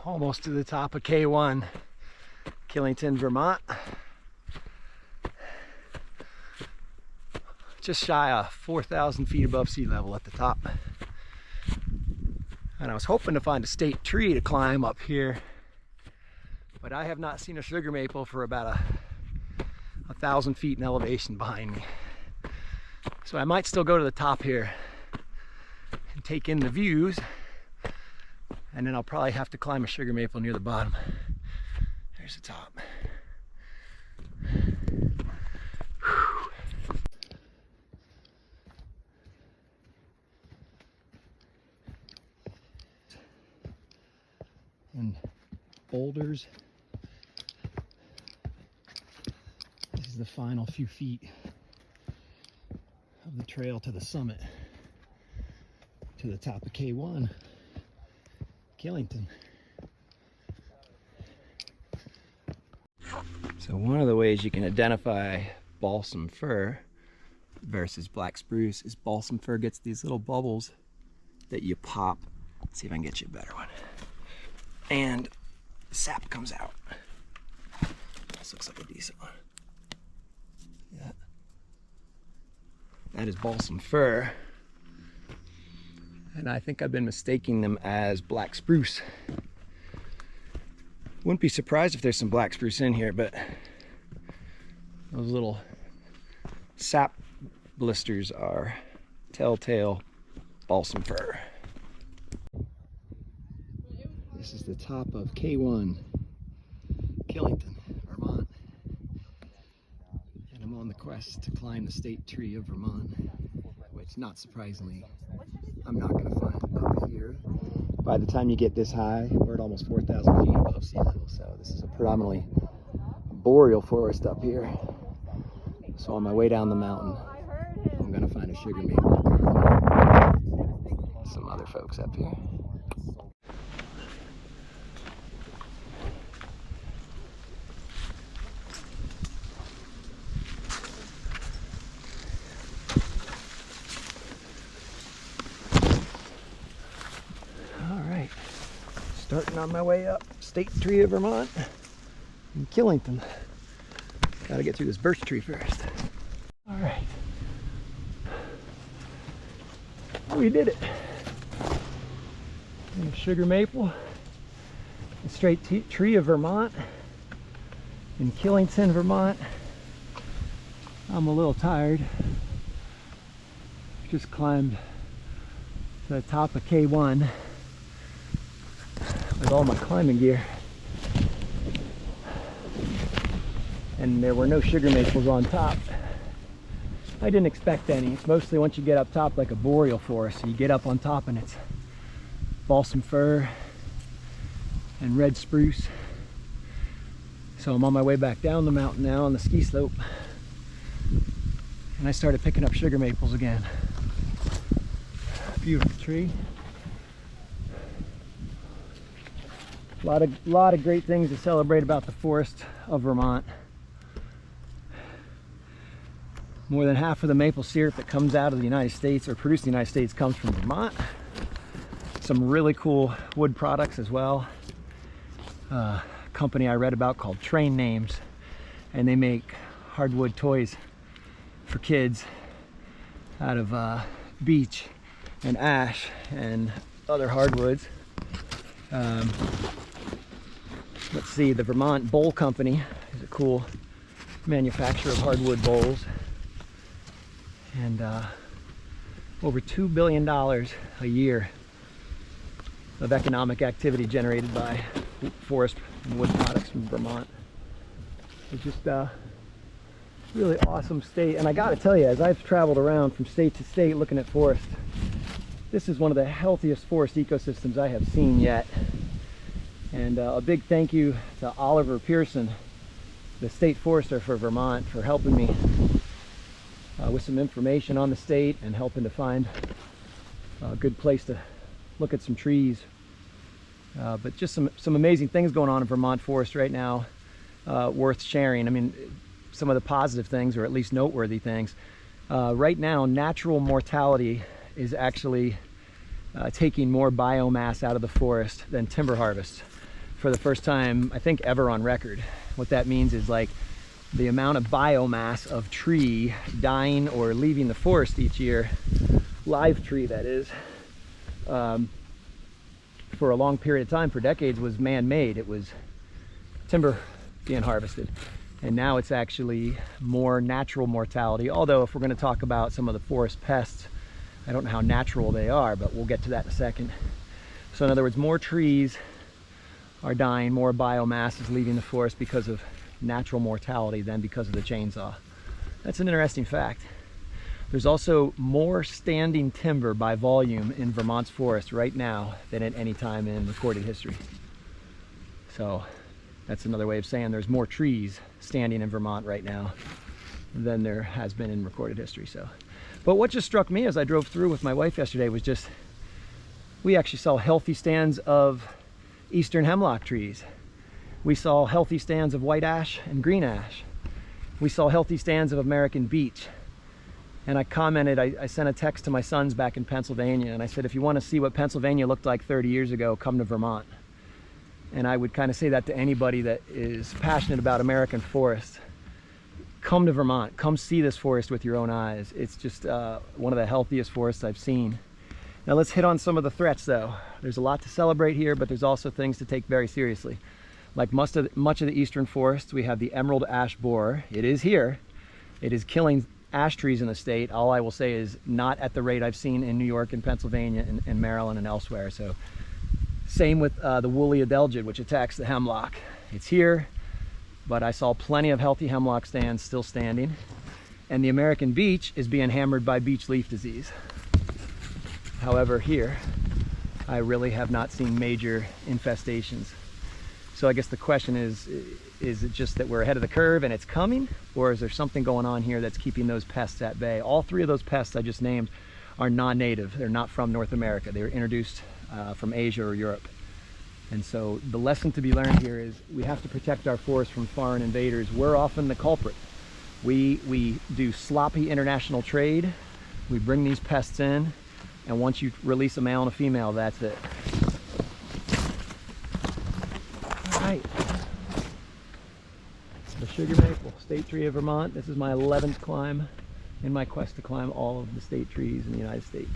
Almost to the top of K1, Killington, Vermont. Just shy of 4,000 feet above sea level at the top. And I was hoping to find a state tree to climb up here, but I have not seen a sugar maple for about 1,000 feet in elevation behind me. So I might still go to the top here and take in the views, and then I'll probably have to climb a sugar maple near the bottom. There's the top. And boulders. This is the final few feet of the trail to the summit, to the top of K1, Killington. So one of the ways you can identify balsam fir versus black spruce is balsam fir gets these little bubbles that you pop. Let's see if I can get you a better one. And sap comes out. This looks like a decent one. Yeah. That is balsam fir. And I think I've been mistaking them as black spruce. Wouldn't be surprised if there's some black spruce in here, but those little sap blisters are telltale balsam fir. This is the top of K1, Killington, Vermont. And I'm on the quest to climb the state tree of Vermont, which, not surprisingly, I'm not going to find up here. By the time you get this high, we're at almost 4,000 feet above sea level, so this is a predominantly boreal forest up here. So on my way down the mountain, I'm going to find a sugar maple. Some other folks up here. Starting on my way up, state tree of Vermont in Killington. Gotta get through this birch tree first. All right. We did it. And a sugar maple, the state tree of Vermont in Killington, Vermont. I'm a little tired. Just climbed to the top of K1 with all my climbing gear, and there were no sugar maples on top. I didn't expect any. It's mostly once you get up top like a boreal forest, so you get up on top and it's balsam fir and red spruce. So I'm on my way back down the mountain now on the ski slope, and I started picking up sugar maples again. Beautiful tree. A lot of great things to celebrate about the forest of Vermont. More than half of the maple syrup that comes out of the United States or produced in the United States comes from Vermont. Some really cool wood products as well. A company I read about called Train Names, and they make hardwood toys for kids out of beech and ash and other hardwoods. Let's see, the Vermont Bowl Company is a cool manufacturer of hardwood bowls. And over $2 billion a year of economic activity generated by forest and wood products from Vermont. It's just a really awesome state. And I gotta tell you, as I've traveled around from state to state looking at forest, this is one of the healthiest forest ecosystems I have seen yet. And a big thank you to Oliver Pierson, the state forester for Vermont, for helping me with some information on the state and helping to find a good place to look at some trees. But just some amazing things going on in Vermont forest right now, worth sharing. I mean, some of the positive things, or at least noteworthy things. Right now, natural mortality is actually taking more biomass out of the forest than timber harvest for the first time, I think, ever on record. What that means is like the amount of biomass of tree dying or leaving the forest each year, live tree that is, for a long period of time, for decades, was man-made. It was timber being harvested. And now it's actually more natural mortality. Although if we're going to talk about some of the forest pests, I don't know how natural they are, but we'll get to that in a second. So in other words, more trees are dying, more biomass is leaving the forest because of natural mortality than because of the chainsaw. That's an interesting fact. There's also more standing timber by volume in Vermont's forest right now than at any time in recorded history. So that's another way of saying there's more trees standing in Vermont right now than there has been in recorded history. But what just struck me as I drove through with my wife yesterday was just, we actually saw healthy stands of eastern hemlock trees. We saw healthy stands of white ash and green ash. We saw healthy stands of American beech. And I commented, I sent a text to my sons back in Pennsylvania, and I said, if you want to see what Pennsylvania looked like 30 years ago, come to Vermont. And I would kind of say that to anybody that is passionate about American forests. Come to Vermont, come see this forest with your own eyes. It's just one of the healthiest forests I've seen. Now let's hit on some of the threats though. There's a lot to celebrate here, but there's also things to take very seriously. Like much of the eastern forest, we have the emerald ash borer. It is here. It is killing ash trees in the state. All I will say is not at the rate I've seen in New York and Pennsylvania and Maryland and elsewhere. So same with the woolly adelgid, which attacks the hemlock. It's here, but I saw plenty of healthy hemlock stands still standing. And the American beech is being hammered by beech leaf disease. However, here, I really have not seen major infestations. So I guess the question is it just that we're ahead of the curve and it's coming? Or is there something going on here that's keeping those pests at bay? All three of those pests I just named are non-native. They're not from North America. They were introduced from Asia or Europe. And so the lesson to be learned here is we have to protect our forests from foreign invaders. We're often the culprit. We do sloppy international trade. We bring these pests in, and once you release a male and a female, that's it. All right. The sugar maple, state tree of Vermont. This is my 11th climb in my quest to climb all of the state trees in the United States.